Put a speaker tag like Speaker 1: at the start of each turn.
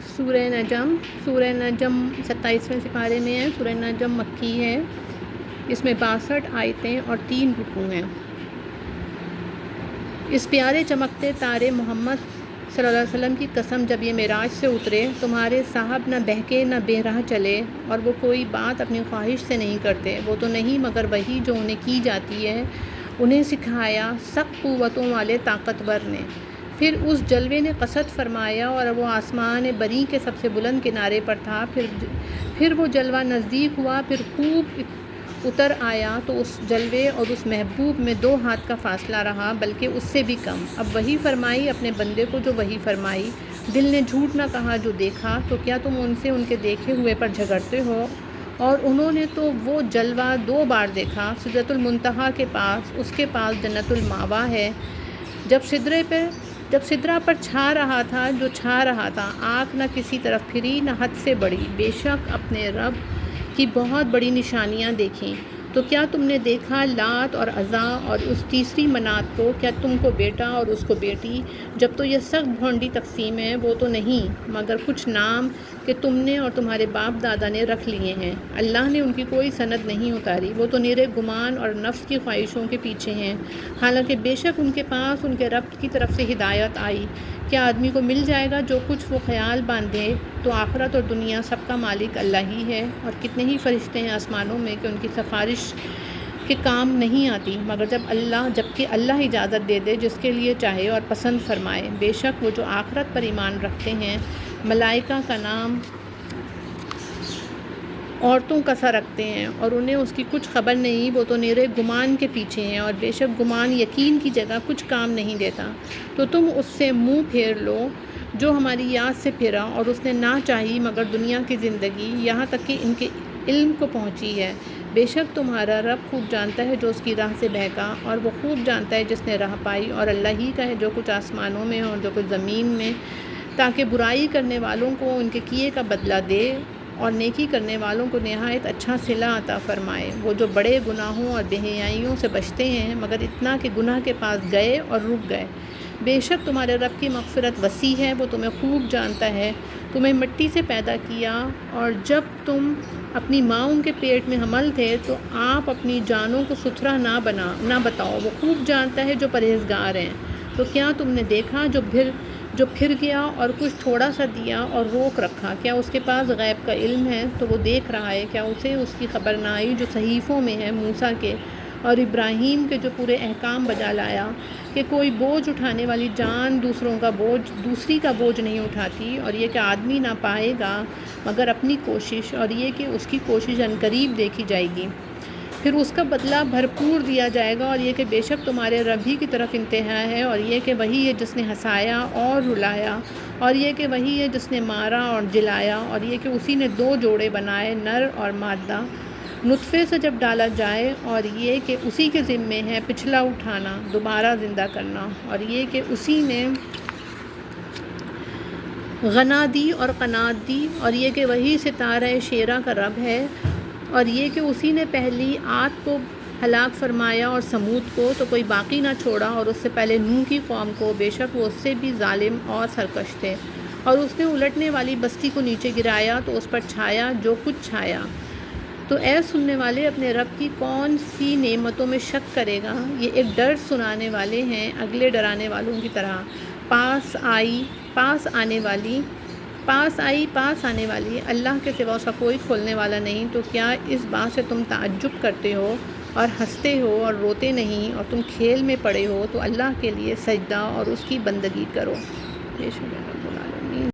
Speaker 1: سورہ نجم 27ویں سپارے میں ہے۔ سورہ نجم مکی ہے، اس میں 62 آیتیں اور 3 رکوع ہیں۔ اس پیارے چمکتے تارے محمد صلی اللہ علیہ وسلم کی قسم، جب یہ معراج سے اترے، تمہارے صاحب نہ بہکے نہ بے راہ چلے، اور وہ کوئی بات اپنی خواہش سے نہیں کرتے، وہ تو نہیں مگر وہی جو انہیں کی جاتی ہے، انہیں سکھایا سخت قوتوں والے طاقتور نے۔ پھر اس جلوے نے قصد فرمایا اور وہ آسمان بری کے سب سے بلند کنارے پر تھا۔ پھر وہ جلوہ نزدیک ہوا، پھر خوب اتر آیا تو اس جلوے اور اس محبوب میں 2 ہاتھ کا فاصلہ رہا، بلکہ اس سے بھی کم۔ اب وحی فرمائی اپنے بندے کو جو وحی فرمائی۔ دل نے جھوٹ نہ کہا جو دیکھا، تو کیا تم ان سے ان کے دیکھے ہوئے پر جھگڑتے ہو؟ اور انہوں نے تو وہ جلوہ 2 بار دیکھا، سدرۃ المنتہا کے پاس، اس کے پاس جنت المأویٰ ہے۔ جب سدرہ پر چھا رہا تھا جو چھا رہا تھا، آنکھ نہ کسی طرف پھری نہ حد سے بڑی، بے شک اپنے رب کی بہت بڑی نشانیاں دیکھیں۔ تو کیا تم نے دیکھا لات اور عزا اور اس تیسری منات کو؟ کیا تم کو بیٹا اور اس کو بیٹی؟ جب تو یہ سخت بھونڈی تقسیم ہے، وہ تو نہیں مگر کچھ نام کہ تم نے اور تمہارے باپ دادا نے رکھ لیے ہیں۔ اللہ نے ان کی کوئی سند نہیں اتاری، وہ تو نرے گمان اور نفس کی خواہشوں کے پیچھے ہیں، حالانکہ بے شک ان کے پاس ان کے رب کی طرف سے ہدایت آئی۔ کیا آدمی کو مل جائے گا جو کچھ وہ خیال باندھے؟ تو آخرت اور دنیا سب کا مالک اللہ ہی ہے، اور کتنے ہی فرشتے ہیں آسمانوں میں کہ ان کی سفارش کے کام نہیں آتی مگر جبکہ اللہ اجازت دے دے جس کے لیے چاہے اور پسند فرمائے۔ بے شک وہ جو آخرت پر ایمان رکھتے ہیں، ملائکہ کا نام عورتوں کا سا رکھتے ہیں، اور انہیں اس کی کچھ خبر نہیں، وہ تو نرے گمان کے پیچھے ہیں، اور بے شک گمان یقین کی جگہ کچھ کام نہیں دیتا۔ تو تم اس سے منہ پھیر لو جو ہماری یاد سے پھرا، اور اس نے نہ چاہی مگر دنیا کی زندگی، یہاں تک کہ ان کے علم کو پہنچی ہے۔ بے شک تمہارا رب خوب جانتا ہے جو اس کی راہ سے بہکا، اور وہ خوب جانتا ہے جس نے راہ پائی، اور اللہ ہی کا ہے جو کچھ آسمانوں میں اور جو کچھ زمین میں، تاکہ برائی کرنے والوں کو ان کے کیے کا بدلہ دے اور نیکی کرنے والوں کو نہایت اچھا صلہ عطا فرمائے۔ وہ جو بڑے گناہوں اور بے حیائیوں سے بچتے ہیں مگر اتنا کہ گناہ کے پاس گئے اور رک گئے۔ بے شک تمہارے رب کی مغفرت وسیع ہے، وہ تمہیں خوب جانتا ہے۔ تمہیں مٹی سے پیدا کیا، اور جب تم اپنی ماؤں کے پیٹ میں حمل تھے تو آپ اپنی جانوں کو ستھرا نہ بتاؤ، وہ خوب جانتا ہے جو پرہیزگار ہیں۔ تو کیا تم نے دیکھا جو پھر گیا اور کچھ تھوڑا سا دیا اور روک رکھا؟ کیا اس کے پاس غیب کا علم ہے تو وہ دیکھ رہا ہے؟ کیا اسے اس کی خبر نہ آئی جو صحیفوں میں ہے موسیٰ کے اور ابراہیم کے، جو پورے احکام بجا لایا، کہ کوئی بوجھ اٹھانے والی جان دوسری کا بوجھ نہیں اٹھاتی، اور یہ کہ آدمی نہ پائے گا مگر اپنی کوشش، اور یہ کہ اس کی کوشش عنقریب دیکھی جائے گی، پھر اس کا بدلہ بھرپور دیا جائے گا، اور یہ کہ بے شک تمہارے رب ہی کی طرف انتہا ہے، اور یہ کہ وہی ہے جس نے ہنسایا اور رلایا، اور یہ کہ وہی ہے جس نے مارا اور جلایا، اور یہ کہ اسی نے 2 جوڑے بنائے، نر اور مادہ، نطفے سے جب ڈالا جائے، اور یہ کہ اسی کے ذمے ہے پچھلا اٹھانا، دوبارہ زندہ کرنا، اور یہ کہ اسی نے غنا دی اور قنات دی، اور یہ کہ وہی ستارہ شیرہ کا رب ہے، اور یہ کہ اسی نے پہلی عاد کو ہلاک فرمایا اور سمود کو تو کوئی باقی نہ چھوڑا، اور اس سے پہلے نوح کی قوم کو، بے شک وہ اس سے بھی ظالم اور سرکش تھے، اور اس نے الٹنے والی بستی کو نیچے گرایا تو اس پر چھایا جو کچھ چھایا۔ تو اے سننے والے، اپنے رب کی کون سی نعمتوں میں شک کرے گا؟ یہ ایک ڈر سنانے والے ہیں اگلے ڈرانے والوں کی طرح۔ پاس آنے والی، اللہ کے سوا اس کا کوئی کھولنے والا نہیں۔ تو کیا اس بات سے تم تعجب کرتے ہو اور ہنستے ہو اور روتے نہیں، اور تم کھیل میں پڑے ہو؟ تو اللہ کے لیے سجدہ اور اس کی بندگی کرو۔